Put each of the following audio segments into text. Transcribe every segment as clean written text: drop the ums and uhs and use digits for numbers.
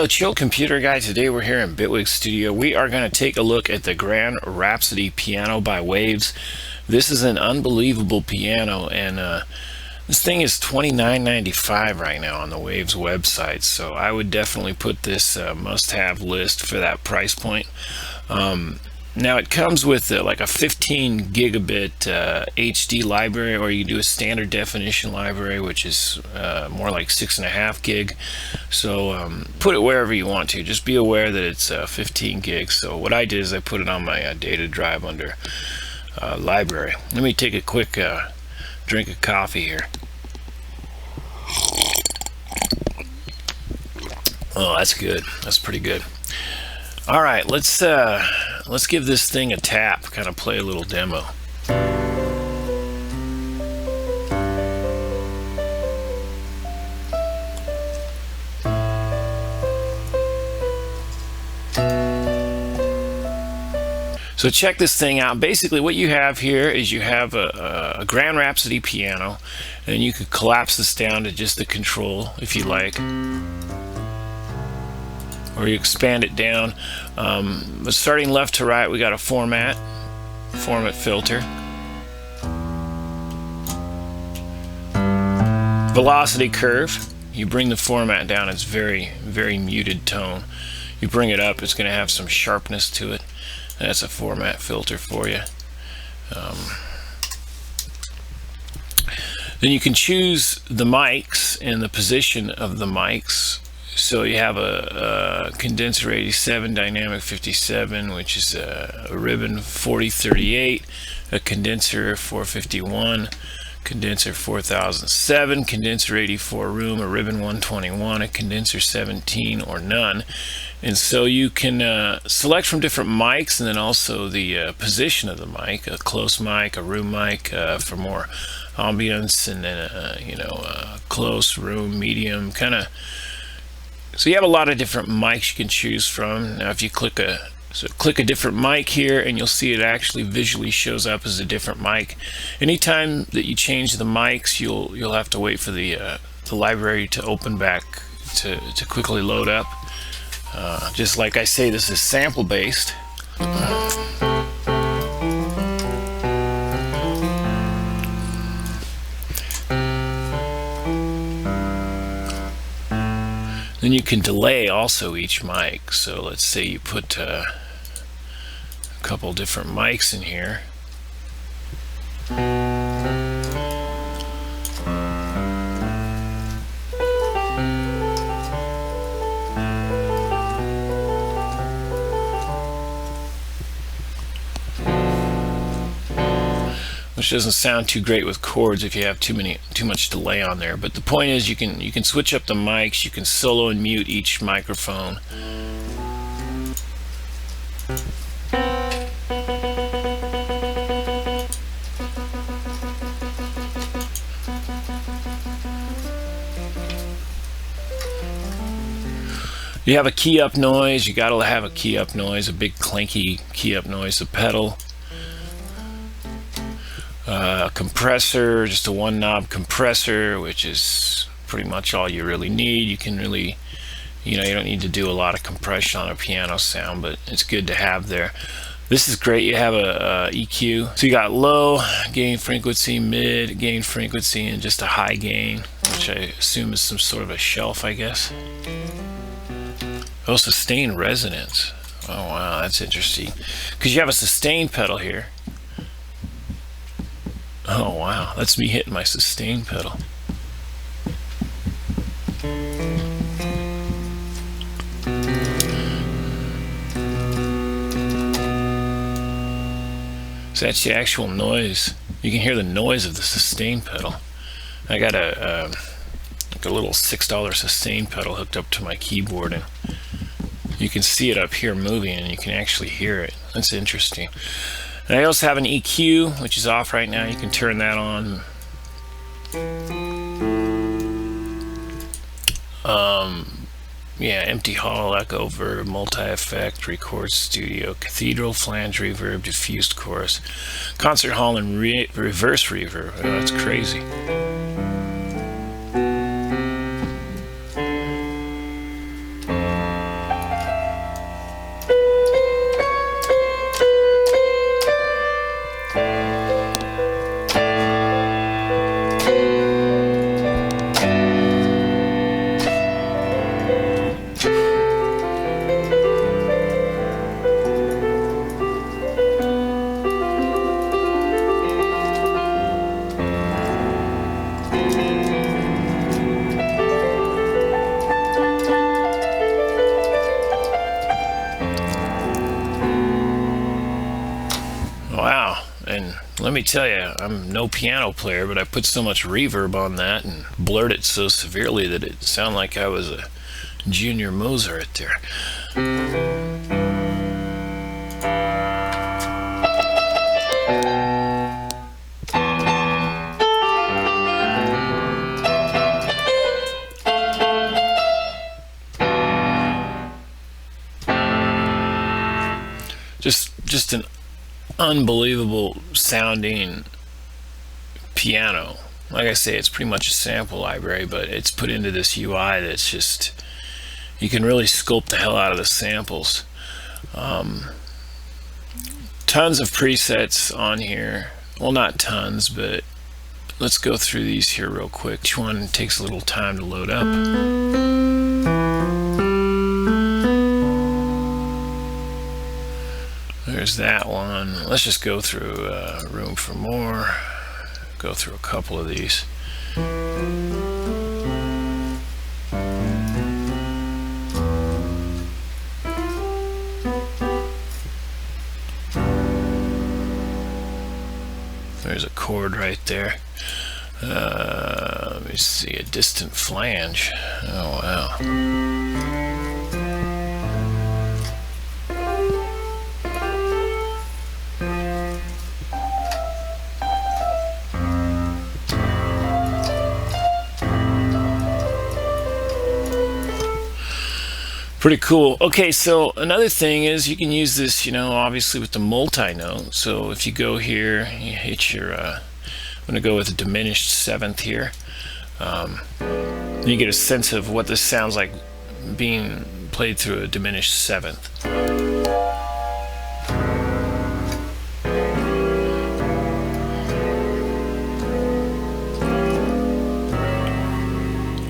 Hello, Chill Computer Guy. Today we're here in Bitwig Studio. We are going to take a look at the Grand Rhapsody piano by Waves. This is an unbelievable piano, and this thing is $29.95 right now on the Waves website. So I would definitely put this must-have list for that price point. Now it comes with like a 15 gigabit HD library, or you can do a standard definition library, which is more like 6.5 gig. So put it wherever you want to. Just be aware that it's 15 gigs. So what I did is I put it on my data drive under library. Let me take a quick drink of coffee here. Oh, that's good. That's pretty good. All right, let's give this thing a tap, kind of play a little demo. So check this thing out. Basically what you have here is you have a Grand Rhapsody piano, and you could collapse this down to just the control if you like, or you expand it down. But starting left to right, we got a format filter, velocity curve. You bring the format down, it's very muted tone. You bring it up, it's going to have some sharpness to it. That's a format filter for you. Then you can choose the mics and the position of the mics. So you have a condenser 87, dynamic 57, which is a ribbon 4038, a condenser 451, condenser 4007, condenser 84 room, a ribbon 121, a condenser 17, or none. And so you can select from different mics, and then also the position of the mic, a close mic, a room mic for more ambience, and then close, room, medium, kind of. So you have a lot of different mics you can choose from. Now if you click a different mic here, and you'll see it actually visually shows up as a different mic. Anytime that you change the mics, you'll have to wait for the library to open back to quickly load up. Just like I say, this is sample based. Then you can delay also each mic. So let's say you put a couple different mics in here. Which doesn't sound too great with chords if you have too much delay on there. But the point is, you can switch up the mics, you can solo and mute each microphone. You have a key up noise. You gotta have a key up noise, a big clanky key up noise, a pedal. Compressor, just a one knob compressor, which is pretty much all you really need. You can really, you don't need to do a lot of compression on a piano sound, but it's good to have there. This is great. You have a EQ. So you got low gain frequency, mid gain frequency, and just a high gain, which I assume is some sort of a shelf, I guess. Oh, sustained resonance. Oh wow, that's interesting. Because you have a sustain pedal here. Oh wow, that's me hitting my sustain pedal. So that's the actual noise. You can hear the noise of the sustain pedal. I got a little $6 sustain pedal hooked up to my keyboard, and you can see it up here moving, and you can actually hear it. That's interesting. And I also have an EQ, which is off right now. You can turn that on. Empty hall, echo, verb, multi-effect, record studio, cathedral, flange, reverb, diffused chorus, concert hall, and reverse reverb. Oh, that's crazy. Wow. And let me tell you, I'm no piano player, but I put so much reverb on that and blurred it so severely that it sounded like I was a junior Mozart there. Just an unbelievable sounding piano. Like I say, it's pretty much a sample library, but it's put into this UI that's just, you can really sculpt the hell out of the samples. Tons of presets on here. Well, not tons, but let's go through these here real quick. Each one takes a little time to load up. There's that one. Let's just go through Room for More. Go through a couple of these. There's a chord right there. Let me see, a distant flange. Oh, wow. Pretty cool. Okay, so another thing is you can use this, you know, obviously with the multi-note. So if you go here, you hit your, I'm going to go with a diminished seventh here. You get a sense of what this sounds like being played through a diminished seventh.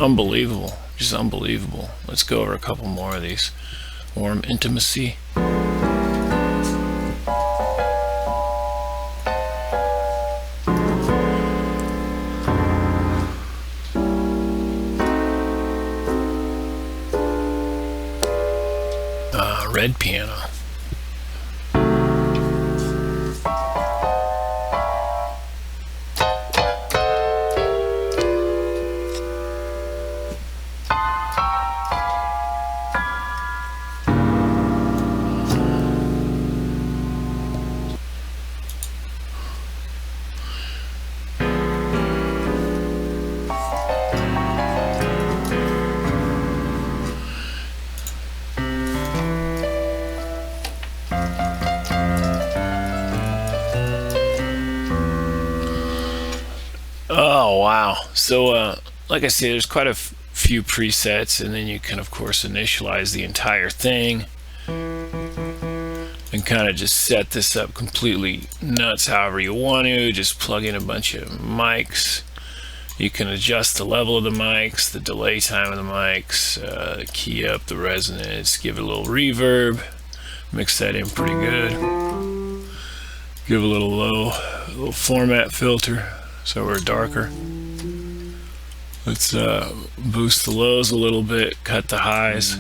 Unbelievable. Just unbelievable. Let's go over a couple more of these. Warm Intimacy. Red piano. Oh, wow. So, like I say, there's quite a few presets, and then you can, of course, initialize the entire thing and kind of just set this up completely nuts however you want to. Just plug in a bunch of mics. You can adjust the level of the mics, the delay time of the mics, key up the resonance, give it a little reverb, mix that in pretty good. Give a little low, a little format filter so we're darker. Let's boost the lows a little bit, cut the highs.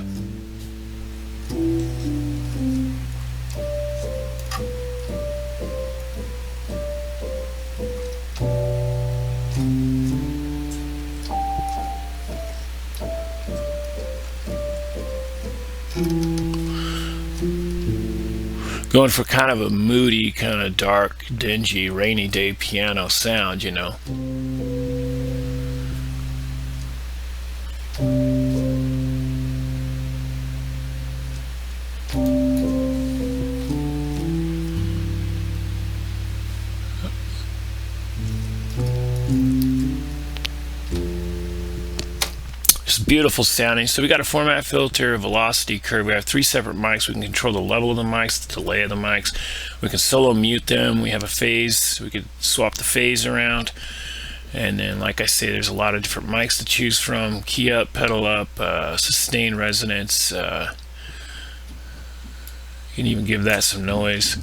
Going for kind of a moody, kind of dark, dingy, rainy day piano sound, you know. Beautiful sounding. So we got a format filter, a velocity curve. We have 3 separate mics. We can control the level of the mics, the delay of the mics. We can solo mute them. We have a phase. We could swap the phase around. And then, like I say, there's a lot of different mics to choose from. Key up, pedal up, sustain resonance. You can even give that some noise.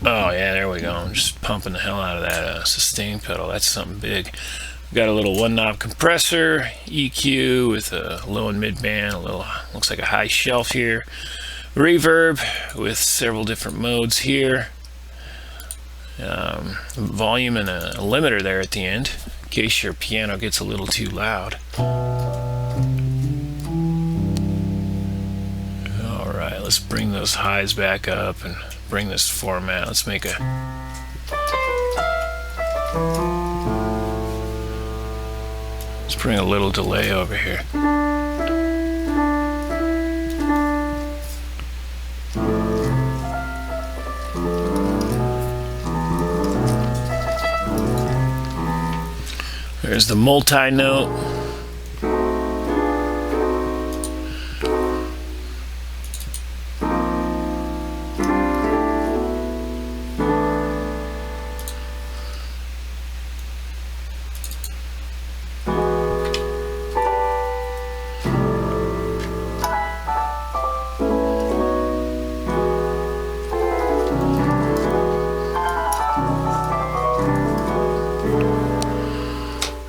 Oh yeah, there we go. I'm just pumping the hell out of that sustain pedal. That's something big. Got a little 1-knob compressor, EQ with a low and mid band, a little, looks like a high shelf here. reverb with several different modes here. Volume and a limiter there at the end in case your piano gets a little too loud. Alright, let's bring those highs back up and bring this format. Let's make a let's bring a little delay over here. There's the multi-note.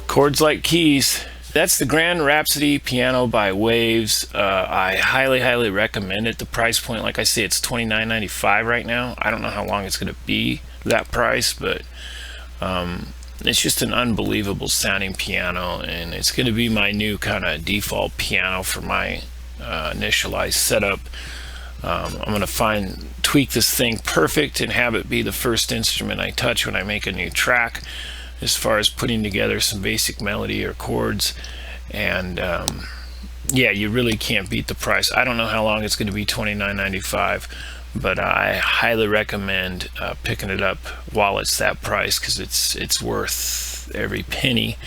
Chords like keys. That's the Grand Rhapsody piano by Waves. I highly recommend it. The price point, like I say, it's $29.95 right now. I don't know how long it's going to be that price, but it's just an unbelievable sounding piano, and it's going to be my new kind of default piano for my initialized setup. I'm going to tweak this thing perfect and have it be the first instrument I touch when I make a new track, as far as putting together some basic melody or chords. And yeah, you really can't beat the price. I don't know how long it's going to be, $29.95, but I highly recommend picking it up while it's that price, because it's worth every penny.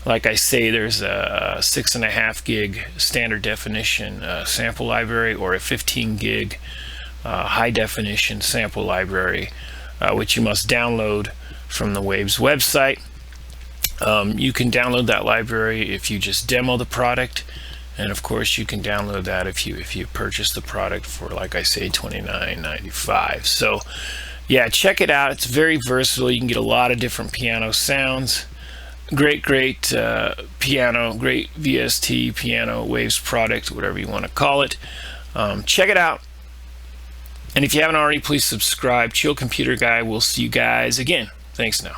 Like I say, there's a 6.5 gig standard definition sample library, or a 15 gig high definition sample library, which you must download from the Waves website. You can download that library if you just demo the product, and of course you can download that if you purchase the product for, like I say, $29.95. So yeah, check it out. It's very versatile. You can get a lot of different piano sounds. Great piano, great VST piano, Waves product, whatever you want to call it. Check it out. And if you haven't already, please subscribe. Chill Computer Guy. We'll see you guys again. Thanks now.